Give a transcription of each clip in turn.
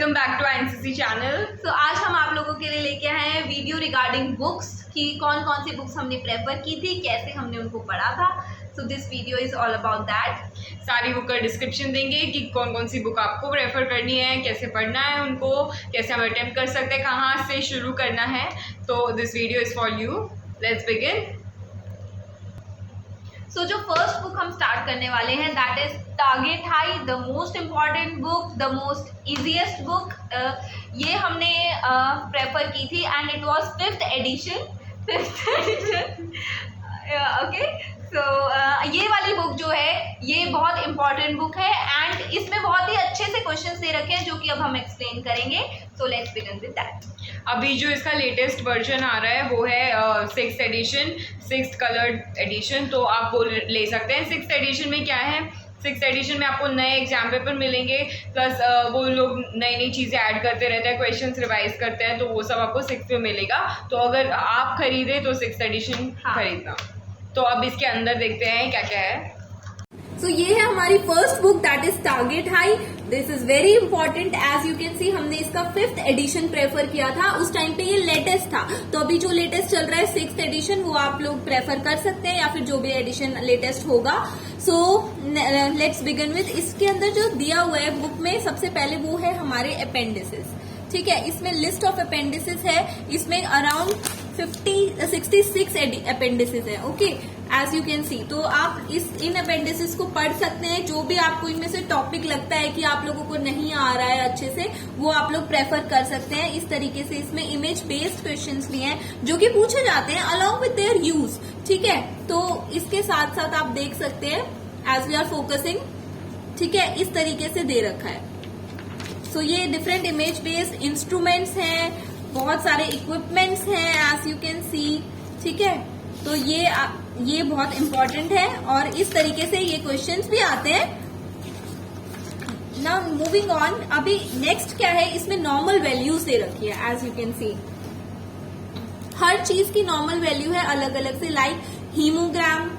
Welcome back to NCC channel. तो आज हम आप लोगों के लिए लेके आए हैं वीडियो रिगार्डिंग बुक्स कि कौन कौन सी बुक्स हमने प्रेफर की थी, कैसे हमने उनको पढ़ा था। So this video is all about that. सारी बुक का डिस्क्रिप्शन देंगे कि कौन कौन सी बुक आपको प्रेफर करनी है, कैसे पढ़ना है उनको, कैसे हम अटेम्प्ट कर सकते हैं, कहाँ से शुरू करना है। तो this video is for you. Let's begin. So जो फर्स्ट बुक हम स्टार्ट करने वाले हैं that is target high, the most important book, the most easiest book. ये हमने प्रेफर की थी and it was fifth edition. Okay, so ये वाली बुक जो है ये बहुत इंपॉर्टेंट बुक है एंड इसमें बहुत ही अच्छे से क्वेश्चंस दे रखे हैं जो कि अब हम एक्सप्लेन करेंगे। So let's begin with that. अभी जो इसका लेटेस्ट वर्जन आ रहा है वो है sixth edition, sixth coloured edition. तो आप वो ले सकते हैं। सिक्स्थ एडिशन में क्या है, सिक्स्थ एडिशन में आपको नए एग्जाम पेपर मिलेंगे, प्लस वो लोग नई नई चीज़ें ऐड करते रहते हैं, क्वेश्चंस रिवाइज करते हैं, तो वो सब आपको सिक्स्थ में मिलेगा। तो अगर आप खरीदे तो सिक्स्थ एडिशन खरीदना। तो अब इसके अंदर देखते हैं क्या क्या है। सो ये है हमारी first book that is target high. This is very important. As you can see हमने इसका फिफ्थ एडिशन प्रेफर किया था। उस टाइम पे ये लेटेस्ट था, तो अभी जो लेटेस्ट चल रहा है सिक्स्थ एडिशन वो आप लोग प्रेफर कर सकते हैं या फिर जो भी एडिशन लेटेस्ट होगा। So let's begin with. इसके अंदर जो दिया हुआ है बुक में सबसे पहले वो है हमारे अपेंडिसेस। ठीक है, इसमें लिस्ट ऑफ अपेंडिसेस है। इसमें अराउंड 66 अपेंडिसेस है। Okay, as you can see. तो आप इन अपेंडिसेस को पढ़ सकते हैं। जो भी आपको इनमें से टॉपिक लगता है कि आप लोगों को नहीं आ रहा है अच्छे से, वो आप लोग प्रेफर कर सकते हैं। इस तरीके से इसमें इमेज बेस्ड क्वेश्चंस भी हैं जो कि पूछे जाते हैं अलॉन्ग विद देयर यूज। ठीक है, तो इसके साथ साथ आप देख सकते हैं एज वी आर फोकसिंग। ठीक है, इस तरीके से दे रखा है। सो ये डिफरेंट इमेज बेस्ड इंस्ट्रूमेंट्स हैं, बहुत सारे इक्विपमेंट्स हैं एज यू कैन सी। ठीक है, तो ये बहुत इंपॉर्टेंट है और इस तरीके से ये क्वेश्चंस भी आते हैं। नाउ मूविंग ऑन, अभी नेक्स्ट क्या है, इसमें नॉर्मल वैल्यूज दे रखी है एज यू कैन सी। हर चीज की नॉर्मल वैल्यू है अलग अलग से, like haemogram,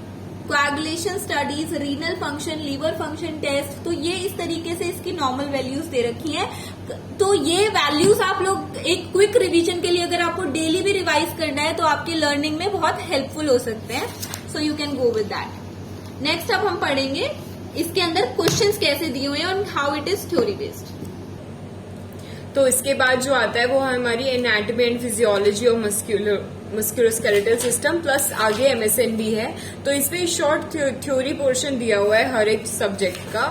coagulation studies, renal function, liver function test. तो ये इस तरीके से इसकी नॉर्मल वैल्यूज दे रखी हैं। तो ये वैल्यूज आप लोग एक क्विक रिवीजन के लिए अगर आपको डेली भी रिवाइज करना है तो आपकी लर्निंग में बहुत हेल्पफुल हो सकते हैं। So you can go with that. Next अब हम पढ़ेंगे इसके अंदर क्वेश्चंस कैसे दिए हुए हैं और how it is theory based. तो इसके बाद जो आता है वो हमारी एनाटॉमी एंड फिजियोलॉजी और मस्कुलोस्केलेटल सिस्टम, प्लस आगे एमएसएन भी है। तो इसमें शॉर्ट थ्योरी पोर्शन दिया हुआ है हर एक सब्जेक्ट का,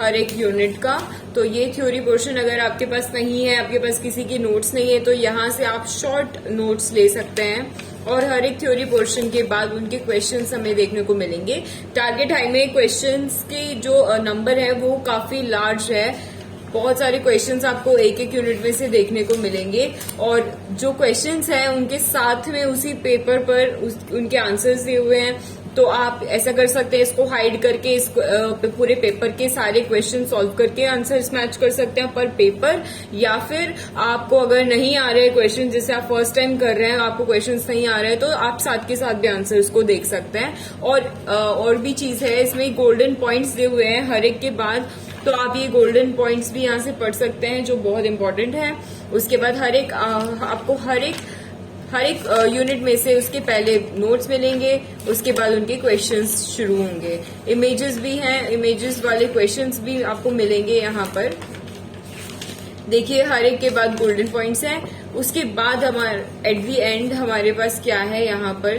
हर एक यूनिट का। तो ये थ्योरी पोर्शन अगर आपके पास नहीं है, आपके पास किसी की नोट्स नहीं है, तो यहाँ से आप शॉर्ट नोट्स ले सकते हैं और हर एक थ्योरी पोर्शन के बाद उनके क्वेश्चंस हमें देखने को मिलेंगे। टारगेट हाई में क्वेश्चंस के जो नंबर है वो काफी लार्ज है। बहुत सारे क्वेश्चंस आपको एक एक यूनिट में से देखने को मिलेंगे और जो क्वेश्चंस हैं उनके साथ में उसी पेपर पर उनके आंसर्स दिए हुए हैं। तो आप ऐसा कर सकते हैं, इसको हाइड करके इस पूरे पेपर के सारे क्वेश्चन सॉल्व करके आंसर्स मैच कर सकते हैं पर पेपर, या फिर आपको अगर नहीं आ रहे क्वेश्चन, जैसे आप फर्स्ट टाइम कर रहे हैं आपको क्वेश्चंस नहीं आ रहे हैं, तो आप साथ के साथ भी आंसर्स को देख सकते हैं। और भी चीज है, इसमें गोल्डन पॉइंट्स दिए हुए हैं हर एक के बाद, तो आप ये गोल्डन पॉइंट्स भी यहाँ से पढ़ सकते हैं जो बहुत इंपॉर्टेंट है। उसके बाद आपको हर एक यूनिट में से उसके पहले नोट्स मिलेंगे, उसके बाद उनके क्वेश्चंस शुरू होंगे। इमेजेस भी हैं, इमेजेस वाले क्वेश्चंस भी आपको मिलेंगे यहाँ पर। देखिए हर एक के बाद गोल्डन पॉइंट्स हैं। उसके बाद एट द एंड हमारे पास क्या है, यहाँ पर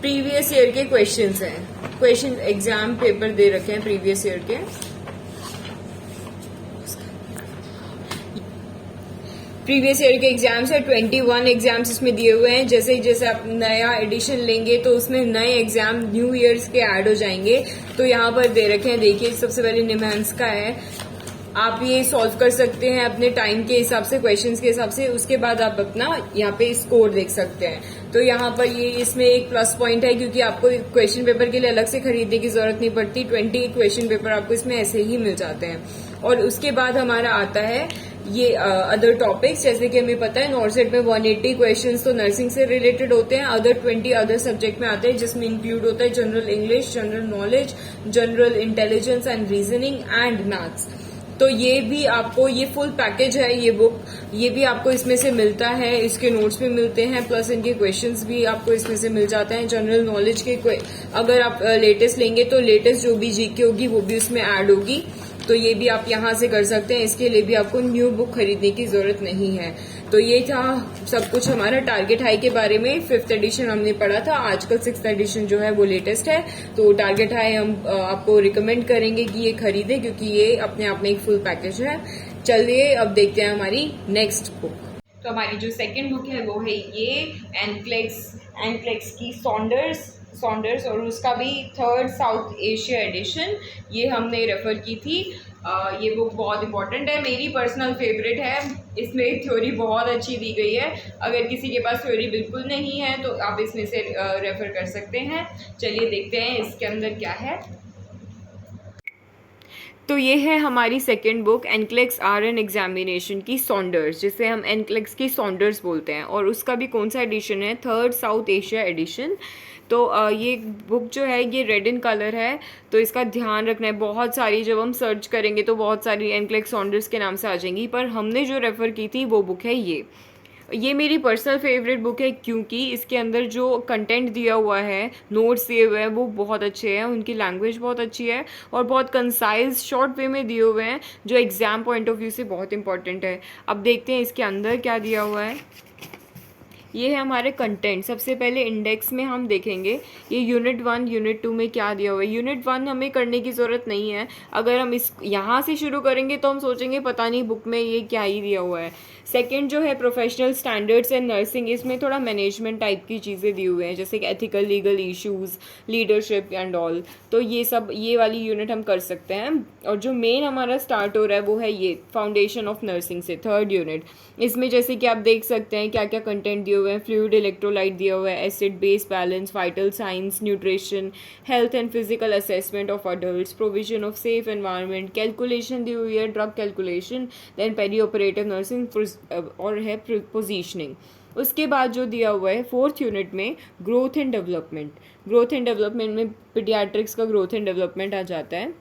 प्रीवियस ईयर के क्वेश्चंस हैं। क्वेश्चन एग्जाम पेपर दे रखे हैं प्रीवियस ईयर के। प्रीवियस ईयर के एग्जाम्स है, 21 एग्जाम्स इसमें दिए हुए हैं। जैसे जैसे आप नया एडिशन लेंगे तो उसमें नए एग्जाम न्यू ईयर्स के ऐड हो जाएंगे। तो यहाँ पर दे रखे हैं, देखिए सबसे पहले निम्हांस का है। आप ये सॉल्व कर सकते हैं अपने टाइम के हिसाब से, क्वेश्चंस के हिसाब से। उसके बाद आप अपना यहाँ पे स्कोर देख सकते हैं। तो यहाँ पर ये इसमें एक प्लस पॉइंट है क्योंकि आपको क्वेश्चन पेपर के लिए अलग से खरीदने की जरूरत नहीं पड़ती। 20 क्वेश्चन पेपर आपको इसमें ऐसे ही मिल जाते हैं। और उसके बाद हमारा आता है ये अदर टॉपिक्स, जैसे कि हमें पता है नॉर्सेट में 180 क्वेश्चंस तो नर्सिंग से रिलेटेड होते हैं। अदर 20 अदर सब्जेक्ट में आते हैं, जिसमें इंक्लूड होता है general English, general knowledge, general intelligence and reasoning and maths. तो ये भी आपको, ये फुल पैकेज है ये बुक, ये भी आपको इसमें से मिलता है, इसके नोट्स भी मिलते हैं, प्लस इनके क्वेश्चंस भी आपको इसमें से मिल जाते हैं। जनरल नॉलेज के अगर आप लेटेस्ट लेंगे तो लेटेस्ट जो भी जीके होगी वो भी उसमें ऐड होगी, तो ये भी आप यहाँ से कर सकते हैं। इसके लिए भी आपको न्यू बुक खरीदने की जरूरत नहीं है। तो ये था सब कुछ हमारा टारगेट हाई के बारे में। 5th एडिशन हमने पढ़ा था, आजकल 6th एडिशन जो है वो लेटेस्ट है। तो टारगेट हाई हम आपको रिकमेंड करेंगे कि ये खरीदें, क्योंकि ये अपने आप में एक फुल पैकेज है। चलिए अब देखते हैं हमारी नेक्स्ट बुक। तो हमारी जो सेकेंड बुक है वो है ये एनक्लेक्स की सॉन्डर्स और उसका भी 3rd साउथ एशिया एडिशन, ये हमने रेफर की थी। ये बुक बहुत इंपॉर्टेंट है, मेरी पर्सनल फेवरेट है। इसमें थ्योरी बहुत अच्छी दी गई है। अगर किसी के पास थ्योरी बिल्कुल नहीं है तो आप इसमें से रेफर कर सकते हैं। चलिए देखते हैं इसके अंदर क्या है। तो ये है हमारी second book, NCLEX RN examination की सॉन्डर्स, जिसे हम एनक्लेक्स की सॉन्डर्स बोलते हैं, और उसका भी कौन सा एडिशन है, 3rd साउथ एशिया एडिशन। तो ये बुक जो है ये रेड इन कलर है, तो इसका ध्यान रखना है। बहुत सारी, जब हम सर्च करेंगे तो बहुत सारी एनक्लेक्स सॉन्डर्स के नाम से आ जाएंगी, पर हमने जो रेफ़र की थी वो बुक है ये मेरी पर्सनल फेवरेट बुक है, क्योंकि इसके अंदर जो कंटेंट दिया हुआ है, नोट्स दिए हुए हैं, वो बहुत अच्छे हैं, उनकी लैंग्वेज बहुत अच्छी है और बहुत कंसाइज शॉर्ट वे में दिए हुए हैं, जो एग्ज़ाम पॉइंट ऑफ व्यू से बहुत इंपॉर्टेंट है। अब देखते हैं इसके अंदर क्या दिया हुआ है। ये है हमारे कंटेंट। सबसे पहले इंडेक्स में हम देखेंगे ये यूनिट 1 यूनिट 2 में क्या दिया हुआ है। यूनिट 1 हमें करने की ज़रूरत नहीं है। अगर हम इस यहाँ से शुरू करेंगे तो हम सोचेंगे पता नहीं बुक में ये क्या ही दिया हुआ है। सेकंड जो है प्रोफेशनल स्टैंडर्ड्स एंड नर्सिंग, इसमें थोड़ा मैनेजमेंट टाइप की चीज़ें दी हुई हैं, जैसे कि ethical legal issues, leadership and all. तो ये वाली यूनिट हम कर सकते हैं। और जो मेन हमारा स्टार्ट हो रहा है वो है ये फाउंडेशन ऑफ नर्सिंग से 3rd यूनिट। इसमें जैसे कि आप देख सकते हैं क्या क्या कंटेंट दिए हुए हैं। फ्लूइड इलेक्ट्रोलाइट दिया हुआ है, acid base balance, vital science, nutrition, health and physical assessment of adults, provision of safe environment, calculation दी हुई है, drug calculation, then peri operative nursing और है पोजीशनिंग। उसके बाद जो दिया हुआ है 4th यूनिट में growth and development. Growth and development में पीडियाट्रिक्स का ग्रोथ एंड डेवलपमेंट आ जाता है।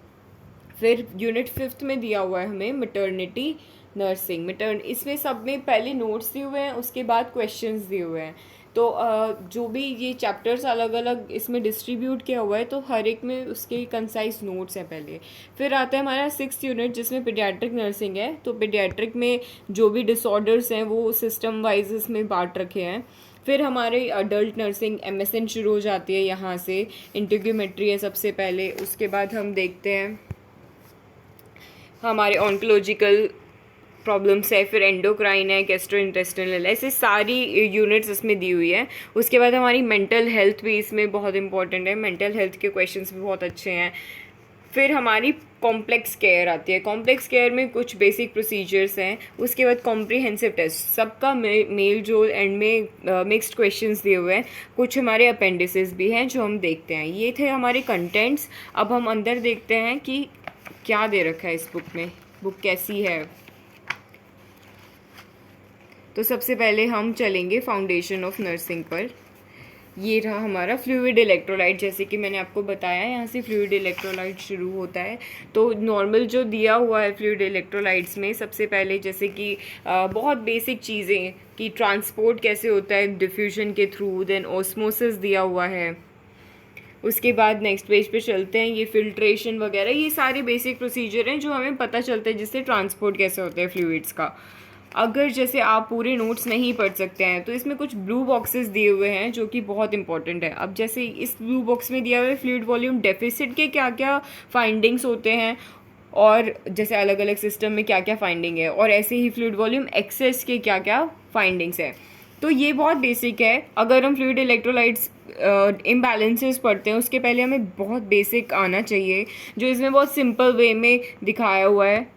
फिर यूनिट 5th में दिया हुआ है हमें मैटरनिटी नर्सिंग। इसमें सब में पहले नोट्स दिए हुए हैं, उसके बाद क्वेश्चंस दिए हुए हैं। तो जो भी ये चैप्टर्स अलग अलग इसमें डिस्ट्रीब्यूट किया हुआ है, तो हर एक में उसके कंसाइज नोट्स हैं पहले। फिर आता है हमारा 6th यूनिट जिसमें पीडियाट्रिक नर्सिंग है। तो पीडियाट्रिक में जो भी डिसऑर्डर्स हैं वो सिस्टम वाइज इसमें बांट रखे हैं। फिर हमारे अडल्ट नर्सिंग MSN शुरू हो जाती है, यहाँ से इंटीग्योमेट्री है सबसे पहले। उसके बाद हम देखते हैं हमारे ऑन्कोलॉजिकल प्रॉब्लम्स है, फिर एंडोक्राइन है, गैस्ट्रोइंटेस्टिनल, ऐसे सारी यूनिट्स इसमें दी हुई है। उसके बाद हमारी मेंटल हेल्थ भी इसमें बहुत इंपॉर्टेंट है, मेंटल हेल्थ के क्वेश्चंस भी बहुत अच्छे हैं। फिर हमारी कॉम्प्लेक्स केयर आती है। कॉम्प्लेक्स केयर में कुछ बेसिक प्रोसीजर्स हैं। उसके बाद कॉम्प्रिहेंसिव टेस्ट, सबका मेल जोल एंड में मिक्स्ड क्वेश्चंस दिए हुए हैं। कुछ हमारे अपेंडिसेस भी हैं जो हम देखते हैं। ये थे हमारे कंटेंट्स। अब हम अंदर देखते हैं कि क्या दे रखा है इस बुक में, बुक कैसी है। तो सबसे पहले हम चलेंगे फाउंडेशन ऑफ नर्सिंग पर। ये रहा हमारा फ्लूइड इलेक्ट्रोलाइट, जैसे कि मैंने आपको बताया यहाँ से फ्लूइड इलेक्ट्रोलाइट शुरू होता है। तो नॉर्मल जो दिया हुआ है फ्लूइड इलेक्ट्रोलाइट्स में, सबसे पहले जैसे कि बहुत बेसिक चीज़ें कि ट्रांसपोर्ट कैसे होता है डिफ्यूजन के थ्रू, देन ऑस्मोसिस दिया हुआ है। उसके बाद नेक्स्ट पेज पे चलते हैं, ये फिल्ट्रेशन वगैरह, ये सारे बेसिक प्रोसीजर हैं जो हमें पता चलता है जिससे ट्रांसपोर्ट कैसे होता है फ्लूइड्स का। अगर जैसे आप पूरे नोट्स नहीं पढ़ सकते हैं तो इसमें कुछ ब्लू बॉक्सेस दिए हुए हैं जो कि बहुत इंपॉर्टेंट है। अब जैसे इस ब्लू बॉक्स में दिया हुआ है फ्लूइड वॉल्यूम डेफिसिट के क्या क्या फाइंडिंग्स होते हैं, और जैसे अलग अलग सिस्टम में क्या क्या फाइंडिंग है, और ऐसे ही फ्लूइड वॉल्यूम एक्सेस के क्या क्या फाइंडिंग्स है। तो ये बहुत बेसिक है। अगर हम फ्लूइड इलेक्ट्रोलाइट्स इम्बैलेंसेस पढ़ते हैं उसके पहले हमें बहुत बेसिक आना चाहिए, जो इसमें बहुत सिंपल वे में दिखाया हुआ है,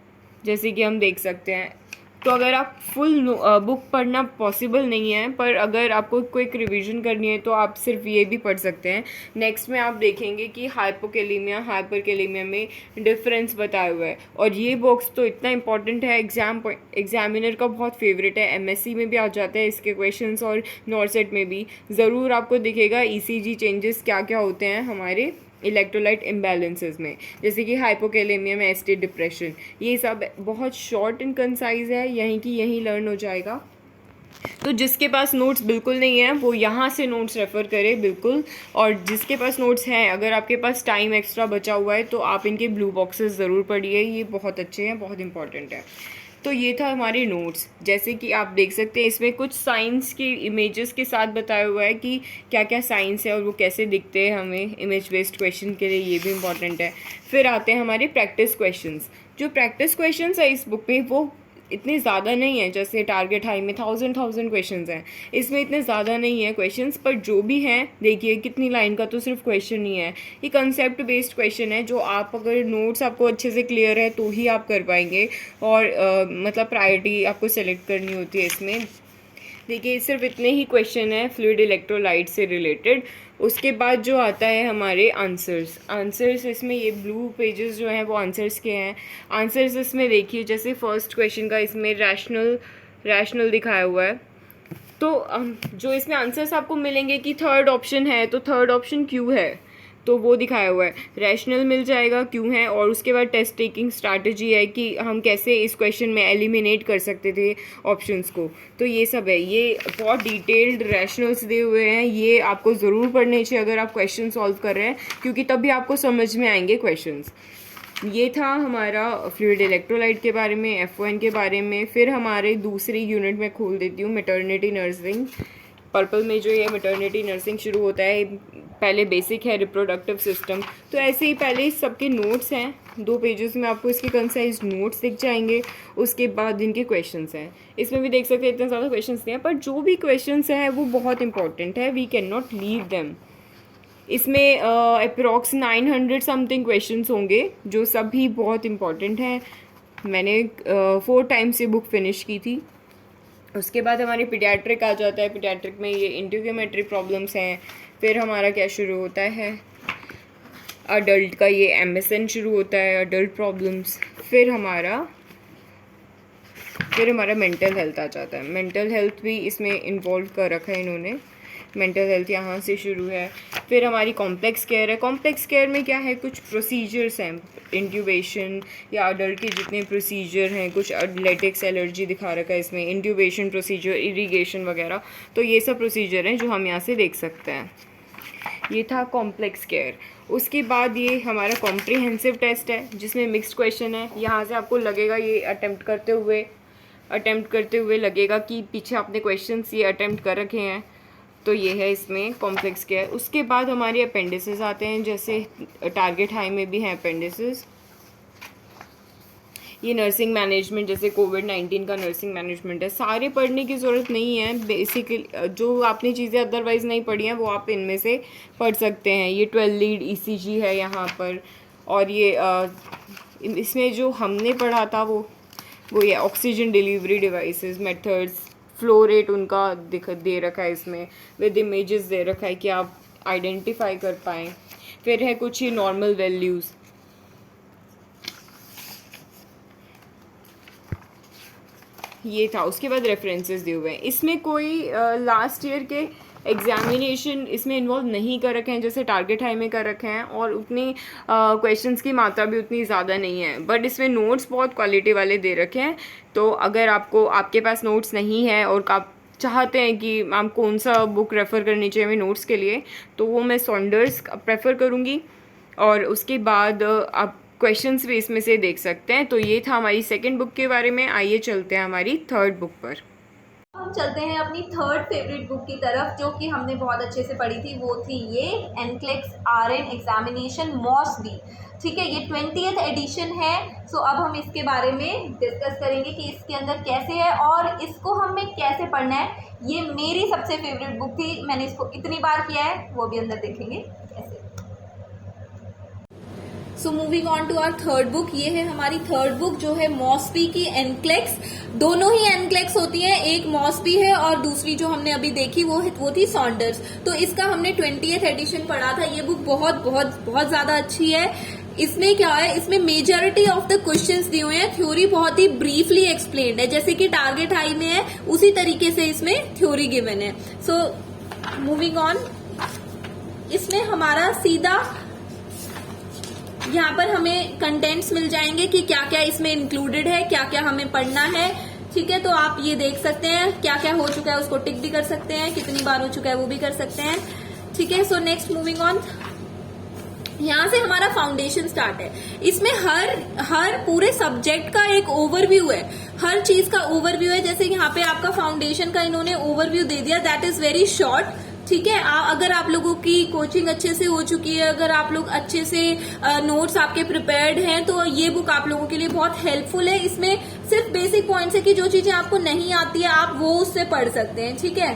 जैसे कि हम देख सकते हैं। तो अगर आप फुल बुक पढ़ना पॉसिबल नहीं है, पर अगर आपको क्विक रिवीजन करनी है तो आप सिर्फ ये भी पढ़ सकते हैं। नेक्स्ट में आप देखेंगे कि हाइपोकेलेमिया हाइपरकेलेमिया में डिफरेंस बताया हुआ है, और ये बॉक्स तो इतना इंपॉर्टेंट है, एग्जामिनर का बहुत फेवरेट है। MSc में भी आ जाते हैं इसके क्वेश्चंस और नॉर्सेट में भी ज़रूर आपको दिखेगा ECG चेंजेस क्या क्या होते हैं हमारे इलेक्ट्रोलाइट इम्बैलेंसेस में, जैसे कि हाइपोकैलेमिया में, स्टेट डिप्रेशन, ये सब बहुत शॉर्ट एंड कंसाइज है, यहीं की यहीं लर्न हो जाएगा। तो जिसके पास नोट्स बिल्कुल नहीं है वो यहाँ से नोट्स रेफ़र करे बिल्कुल, और जिसके पास नोट्स हैं, अगर आपके पास टाइम एक्स्ट्रा बचा हुआ है तो आप इनके ब्लू बॉक्सेस ज़रूर पढ़िए, ये बहुत अच्छे हैं, बहुत इंपॉर्टेंट है। तो ये था हमारे नोट्स। जैसे कि आप देख सकते हैं इसमें कुछ साइंस की इमेजेस के साथ बताया हुआ है कि क्या क्या साइंस है और वो कैसे दिखते हैं हमें इमेज बेस्ड क्वेश्चन के लिए, ये भी इंपॉर्टेंट है। फिर आते हैं हमारे प्रैक्टिस क्वेश्चंस। जो प्रैक्टिस क्वेश्चंस है इस बुक में वो इतने ज़्यादा नहीं है, जैसे टारगेट हाई में 1000 क्वेश्चंस हैं, इसमें इतने ज़्यादा नहीं है क्वेश्चंस, पर जो भी हैं देखिए कितनी लाइन का तो सिर्फ क्वेश्चन ही है। ये कंसेप्ट बेस्ड क्वेश्चन है, जो आप अगर नोट्स आपको अच्छे से क्लियर है तो ही आप कर पाएंगे, और मतलब प्रायोरिटी आपको सेलेक्ट करनी होती है इसमें। देखिए सिर्फ इतने ही क्वेश्चन है फ्लूइड इलेक्ट्रोलाइट से रिलेटेड। उसके बाद जो आता है हमारे आंसर्स इसमें ये ब्लू पेजेस जो हैं वो आंसर्स के हैं। आंसर्स इसमें देखिए जैसे फर्स्ट क्वेश्चन का इसमें रैशनल दिखाया हुआ है, तो जो इसमें आंसर्स आपको मिलेंगे कि थर्ड ऑप्शन है तो थर्ड ऑप्शन क्यों है, तो वो दिखाया हुआ है। रैशनल मिल जाएगा क्यों है, और उसके बाद टेस्ट टेकिंग स्ट्रैटेजी है कि हम कैसे इस क्वेश्चन में एलिमिनेट कर सकते थे ऑप्शंस को, तो ये सब है। ये बहुत डिटेल्ड रैशनल्स दिए हुए हैं, ये आपको ज़रूर पढ़ने चाहिए अगर आप क्वेश्चन सॉल्व कर रहे हैं, क्योंकि तभी आपको समझ में आएंगे क्वेश्चंस। ये था हमारा फ्लूइड इलेक्ट्रोलाइट के बारे में, F1 के बारे में। फिर हमारे दूसरी यूनिट में खोल देती हूँ मैटरनिटी नर्सिंग। पर्पल में जो ये मैटरनिटी नर्सिंग शुरू होता है, पहले बेसिक है रिप्रोडक्टिव सिस्टम, तो ऐसे ही पहले सबके नोट्स हैं, 2 पेजेस में आपको इसके कंसाइज नोट्स दिख जाएंगे। उसके बाद इनके क्वेश्चंस हैं, इसमें भी देख सकते हैं इतने ज़्यादा क्वेश्चंस नहीं हैं, पर जो भी क्वेश्चंस हैं वो बहुत इंपॉर्टेंट है, we can not leave them. इसमें अप्रॉक्स 900 समथिंग क्वेश्चंस होंगे जो सभी बहुत इंपॉर्टेंट हैं। मैंने 4 टाइम्स ये बुक फिनिश की थी। उसके बाद हमारे पीडियाट्रिक आ जाता है। पीडियाट्रिक में ये इंटिग्योमेट्री प्रॉब्लम्स हैं। फिर हमारा क्या शुरू होता है, अडल्ट का ये MSN शुरू होता है, अडल्ट प्रॉब्लम्स। फिर हमारा मेंटल हेल्थ आ जाता है। मेंटल हेल्थ भी इसमें इन्वॉल्व कर रखा है इन्होंने, मेंटल हेल्थ यहाँ से शुरू है। फिर हमारी कॉम्प्लेक्स केयर है। कॉम्प्लेक्स केयर में क्या है, कुछ प्रोसीजर्स हैं, इंट्यूबेशन या अडल्ट के जितने प्रोसीजर हैं, कुछ लेटेक्स एलर्जी दिखा रखा है इसमें, इंट्यूबेशन प्रोसीजर, इरिगेशन वगैरह, तो ये सब प्रोसीजर हैं जो हम यहाँ से देख सकते हैं। ये था कॉम्प्लेक्स केयर। उसके बाद ये हमारा कॉम्प्रिहेंसिव टेस्ट है जिसमें मिक्स्ड क्वेश्चन है। यहाँ से आपको लगेगा ये अटेम्प्ट करते हुए लगेगा कि पीछे आपने क्वेश्चंस ये अटेम्प्ट कर रखे हैं, तो ये है इसमें कॉम्प्लेक्स केयर। उसके बाद हमारे अपेंडिसेस आते हैं, जैसे टारगेट हाई में भी हैं अपेंडिसेस। ये नर्सिंग मैनेजमेंट, जैसे कोविड-19 का नर्सिंग मैनेजमेंट है। सारे पढ़ने की ज़रूरत नहीं है, बेसिकली जो आपने चीज़ें अदरवाइज़ नहीं पढ़ी हैं वो आप इनमें से पढ़ सकते हैं। ये 12 लीड ECG है यहाँ पर, और ये इसमें जो हमने पढ़ा था वो ये oxygen delivery devices, methods, flow rate उनका दे रखा है इसमें, विद इमेजेस दे रखा है कि आप आइडेंटिफाई कर पाएँ। फिर है कुछ ही नॉर्मल वैल्यूज़, ये था। उसके बाद रेफरेंसेस दिए हुए हैं। इसमें कोई लास्ट ईयर के एग्जामिनेशन इसमें इन्वॉल्व नहीं कर रखे हैं जैसे टारगेट हाई में कर रखे हैं, और उतनी क्वेश्चंस की मात्रा भी उतनी ज़्यादा नहीं है, बट इसमें नोट्स बहुत क्वालिटी वाले दे रखे हैं। तो अगर आपके पास नोट्स नहीं है और आप चाहते हैं कि आप कौन सा बुक रेफ़र करनी चाहिए हमें नोट्स के लिए, तो वो मैं सॉन्डर्स प्रेफर करूँगी। और उसके बाद आप क्वेश्चंस भी इसमें से देख सकते हैं। तो ये था हमारी सेकंड बुक के बारे में। आइए चलते हैं हमारी थर्ड बुक पर। हम चलते हैं अपनी थर्ड फेवरेट बुक की तरफ, जो कि हमने बहुत अच्छे से पढ़ी थी। वो थी ये NCLEX RN एग्जामिनेशन MOSB। ठीक है, ये 20th एडिशन है। सो अब हम इसके बारे में डिस्कस करेंगे कि इसके अंदर कैसे है और इसको हमें कैसे पढ़ना है। ये मेरी सबसे फेवरेट बुक थी, मैंने इसको इतनी बार किया है, वो भी अंदर देखेंगे कैसे। So moving on to our third book. ये है हमारी थर्ड बुक जो है MOSB की NCLEX। दोनों ही NCLEX होती हैं, एक MOSB है और दूसरी जो हमने अभी देखी वो थी सॉन्डर्स। तो इसका हमने 20th एडिशन पढ़ा था। ये बुक बहुत बहुत बहुत ज्यादा अच्छी है। इसमें क्या है, इसमें मेजॉरिटी ऑफ द क्वेश्चंस दिए हुए हैं, थ्योरी बहुत ही ब्रीफली एक्सप्लेन्ड है, जैसे कि टारगेट हाई में है उसी तरीके से इसमें थ्योरी गिवन है। सो मूविंग ऑन, इसमें हमारा सीधा यहाँ पर हमें कंटेंट्स मिल जाएंगे कि क्या क्या इसमें इंक्लूडेड है, क्या क्या हमें पढ़ना है। ठीक है, तो आप ये देख सकते हैं क्या क्या हो चुका है उसको टिक भी कर सकते हैं, कितनी बार हो चुका है वो भी कर सकते हैं। ठीक है, सो नेक्स्ट मूविंग ऑन। यहाँ से हमारा फाउंडेशन स्टार्ट है। इसमें हर पूरे सब्जेक्ट का एक ओवरव्यू है, हर चीज का ओवरव्यू है। जैसे यहाँ पे आपका फाउंडेशन का इन्होंने ओवरव्यू दे दिया, दैट इज वेरी शॉर्ट। ठीक है, अगर आप लोगों की कोचिंग अच्छे से हो चुकी है, अगर आप लोग अच्छे से नोट्स आपके प्रिपेयर्ड हैं, तो ये बुक आप लोगों के लिए बहुत हेल्पफुल है। इसमें सिर्फ बेसिक पॉइंट्स है कि जो चीजें आपको नहीं आती है आप वो उससे पढ़ सकते हैं। ठीक है,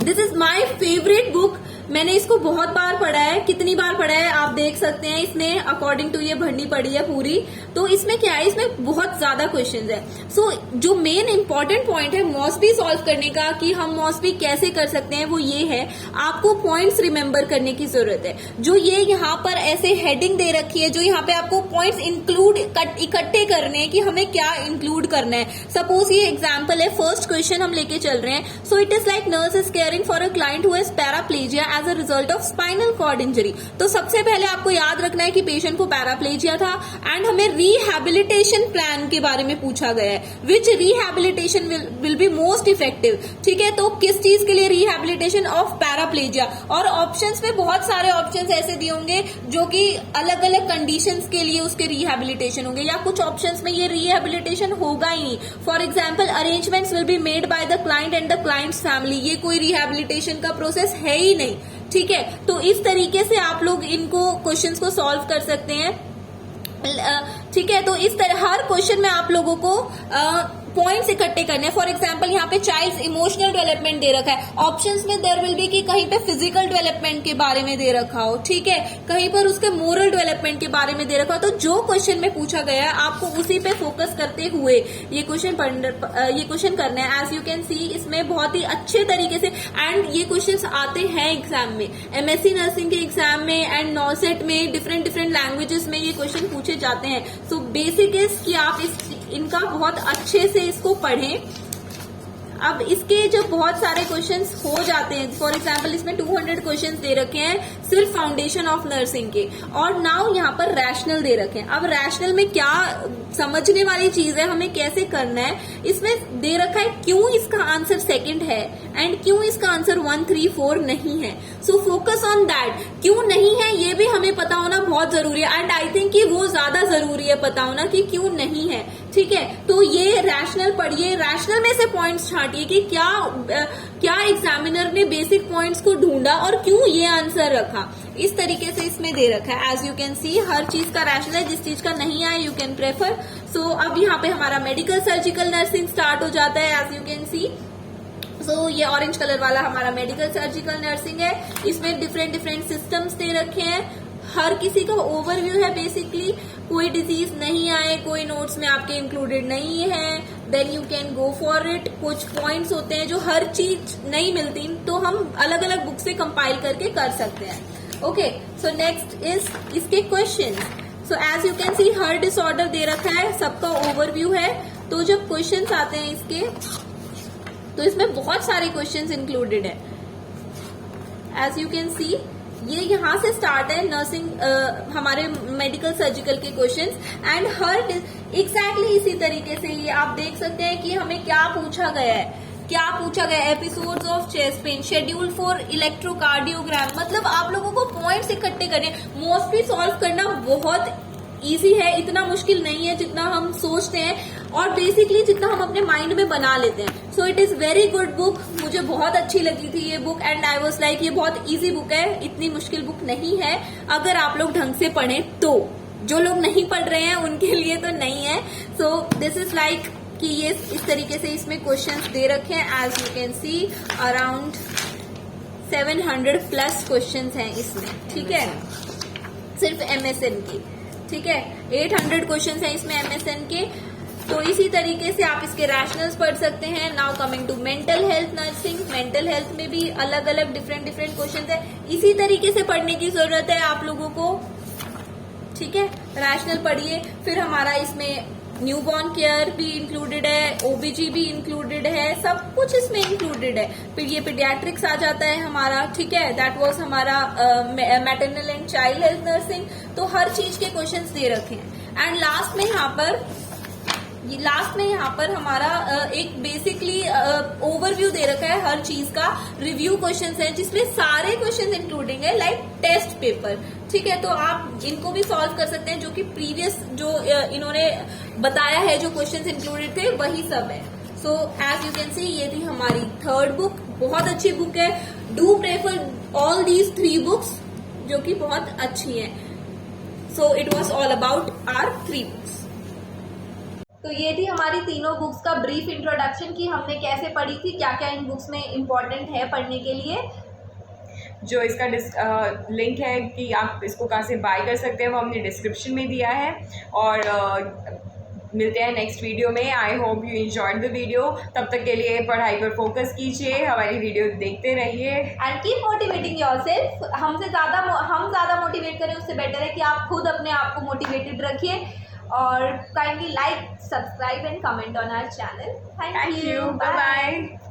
this is my favourite book. मैंने इसको बहुत बार पढ़ा है, कितनी बार पढ़ा है आप देख सकते हैं। इसने अकॉर्डिंग टू ये भरनी पड़ी है पूरी। तो इसमें क्या है, इसमें बहुत ज्यादा क्वेश्चंस है। सो जो मेन इंपॉर्टेंट पॉइंट है मॉस्बी सॉल्व करने का कि हम मॉस्बी कैसे कर सकते हैं, वो ये है आपको पॉइंट्स रिमेंबर करने की जरूरत है। जो ये यहाँ पर ऐसे हेडिंग दे रखी है, जो यहाँ पे आपको पॉइंट्स इंक्लूड इकट्ठे करने हैं कि हमें क्या इंक्लूड करना है। सपोज ये एग्जाम्पल है, फर्स्ट क्वेश्चन हम लेके चल रहे हैं। So it is like nurse is caring for a client who has paraplegia as a result of spinal cord injury. तो सबसे पहले आपको याद रखना है कि पेशेंट को पैराप्लेजिया था एंड हमें रिहैबिलिटेशन प्लान के बारे में पूछा गया है, which rehabilitation will be most effective. ठीक है, तो किस चीज के लिए रिहैबिलिटेशन ऑफ पैराप्लेजिया। और ऑप्शंस में बहुत सारे ऑप्शंस ऐसे दिए होंगे जो कि अलग अलग कंडीशंस के लिए उसके रिहैबिलिटेशन होंगे, या कुछ ऑप्शंस में ये रिहैबिलिटेशन होगा ही नहीं। For example, arrangements will be made by the client and the clients family, ये कोई रिहैबिलिटेशन का प्रोसेस है ही नहीं। ठीक है, तो इस तरीके से आप लोग इनको क्वेश्चंस को सॉल्व कर सकते हैं। ठीक है, तो इस तरह हर क्वेश्चन में आप लोगों को पॉइंट्स इकट्ठे करने हैं। फॉर एग्जाम्पल यहाँ पे चाइल्ड इमोशनल डेवलपमेंट दे रखा है, ऑप्शंस में देयर विल बी कि कहीं पे फिजिकल डेवलपमेंट के बारे में दे रखा हो। ठीक है, कहीं पर उसके मोरल डेवलपमेंट के बारे में दे रखा हो। तो जो क्वेश्चन में पूछा गया है आपको उसी पे फोकस करते हुए ये क्वेश्चन करना है। एज यू कैन सी इसमें बहुत ही अच्छे तरीके से, एंड ये क्वेश्चन आते हैं एग्जाम में, एमएससी नर्सिंग के एग्जाम में एंड नॉसेट में, डिफरेंट लैंग्वेजेस में ये क्वेश्चन पूछे जाते हैं। सो बेसिक इज कि आप इनका बहुत अच्छे से इसको पढ़ें। अब इसके जब बहुत सारे क्वेश्चंस हो जाते हैं, फॉर एग्जांपल इसमें 200 क्वेश्चंस दे रखे हैं सिर्फ फाउंडेशन ऑफ नर्सिंग के, और नाउ यहाँ पर रैशनल दे रखे हैं। अब रैशनल में क्या समझने वाली चीज है, हमें कैसे करना है, इसमें दे रखा है क्यों इसका आंसर सेकंड है एंड क्यों इसका आंसर 1, 3, 4 नहीं है। सो फोकस ऑन दैट, क्यों नहीं है ये भी हमें पता होना बहुत जरूरी है, एंड आई थिंक कि वो ज्यादा जरूरी है पता होना कि क्यों नहीं है। ठीक है, तो ये रैशनल पढ़िए, रैशनल में से पॉइंट्स छांटिए कि क्या एग्जामिनर ने बेसिक पॉइंट्स को ढूंढा और क्यों ये आंसर रखा। इस तरीके से इसमें दे रखा है। एज यू कैन सी हर चीज का रैशनल है, जिस चीज का नहीं आया यू कैन प्रेफर। सो अब यहाँ पे हमारा मेडिकल सर्जिकल नर्सिंग स्टार्ट हो जाता है, एज यू कैन सी। सो ये ऑरेंज कलर वाला हमारा मेडिकल सर्जिकल नर्सिंग है। इसमें डिफरेंट सिस्टम्स दे रखे हैं, हर किसी का ओवरव्यू है। बेसिकली कोई डिजीज नहीं आए, कोई नोट्स में आपके इंक्लूडेड नहीं है, then you can go for it. कुछ पॉइंट्स होते हैं जो हर चीज नहीं मिलती, तो हम अलग अलग बुक से कंपाइल करके कर सकते हैं। ओके, सो नेक्स्ट इज इसके question. So as you can see हर डिसऑर्डर दे रखा है, सबका ओवरव्यू है। तो जब क्वेश्चंस आते हैं इसके, तो इसमें बहुत सारे क्वेश्चंस इंक्लूडेड है। एज यू कैन सी ये यहाँ से स्टार्ट है नर्सिंग, हमारे मेडिकल सर्जिकल के क्वेश्चंस, एंड हर एग्जैक्टली इसी तरीके से ये आप देख सकते हैं कि हमें क्या पूछा गया है। Episodes of chest pain, schedule for electrocardiogram. मतलब आप लोगों को पॉइंट्स इकट्ठे करने, मोस्टली सॉल्व करना बहुत इजी है, इतना मुश्किल नहीं है जितना हम सोचते हैं, और बेसिकली जितना हम अपने माइंड में बना लेते हैं। So it is very good book, मुझे बहुत अच्छी लगी थी ये book, and I was like ये बहुत इजी बुक है, इतनी मुश्किल बुक नहीं है अगर आप लोग ढंग से पढ़ें तो। जो लोग नहीं पढ़ रहे हैं उनके लिए तो नहीं है। सो दिस इज लाइक कि ये इस तरीके से इसमें क्वेश्चंस दे रखे हैं। As you can see around 700+ questions हैं इसमें। ठीक है, सिर्फ MSN की। ठीक है, 800 क्वेश्चंस हैं इसमें MSN के। तो इसी तरीके से आप इसके रैशनल्स पढ़ सकते हैं। Now coming to mental health nursing, mental health में भी अलग अलग डिफरेंट क्वेश्चंस है। इसी तरीके से पढ़ने की जरूरत है आप लोगों को। ठीक है, रैशनल पढ़िए, फिर हमारा इसमें न्यूबॉर्न केयर भी इंक्लूडेड है, ओबीजी भी इंक्लूडेड है, सब कुछ इसमें इंक्लूडेड है। फिर ये पीडियाट्रिक्स आ जाता है हमारा, ठीक है, दैट वाज हमारा maternal and child health nursing. तो हर चीज के क्वेश्चंस दे रखे हैं। एंड लास्ट में यहाँ पर हमारा एक बेसिकली ओवरव्यू दे रखा है हर चीज का। रिव्यू क्वेश्चंस है जिसमें सारे क्वेश्चंस इंक्लूडिंग है लाइक टेस्ट पेपर, ठीक है। तो आप इनको भी सॉल्व कर सकते हैं, जो कि प्रीवियस जो इन्होंने बताया है जो क्वेश्चंस इंक्लूडेड थे वही सब है। So as you can see ये थी हमारी थर्ड बुक, बहुत अच्छी बुक है। Do prefer all these 3 books जो कि बहुत अच्छी है। So it was all about our 3 books. तो ये थी हमारी तीनों बुक्स का ब्रीफ इंट्रोडक्शन कि हमने कैसे पढ़ी थी, क्या क्या इन बुक्स में इम्पोर्टेंट है पढ़ने के लिए। जो इसका लिंक है कि आप इसको कहाँ से बाय कर सकते हैं वो हमने डिस्क्रिप्शन में दिया है। और मिलते हैं नेक्स्ट वीडियो में। I hope you enjoyed the video. तब तक के लिए पढ़ाई पर फोकस कीजिए, हमारी वीडियो देखते रहिए एंड कीप मोटिवेटिंग योरसेल्फ। हम ज़्यादा मोटिवेट करें उससे बेटर है कि आप खुद अपने आप को मोटिवेटेड रखिए। और kindly like, subscribe and comment on our channel. Thank you, bye bye.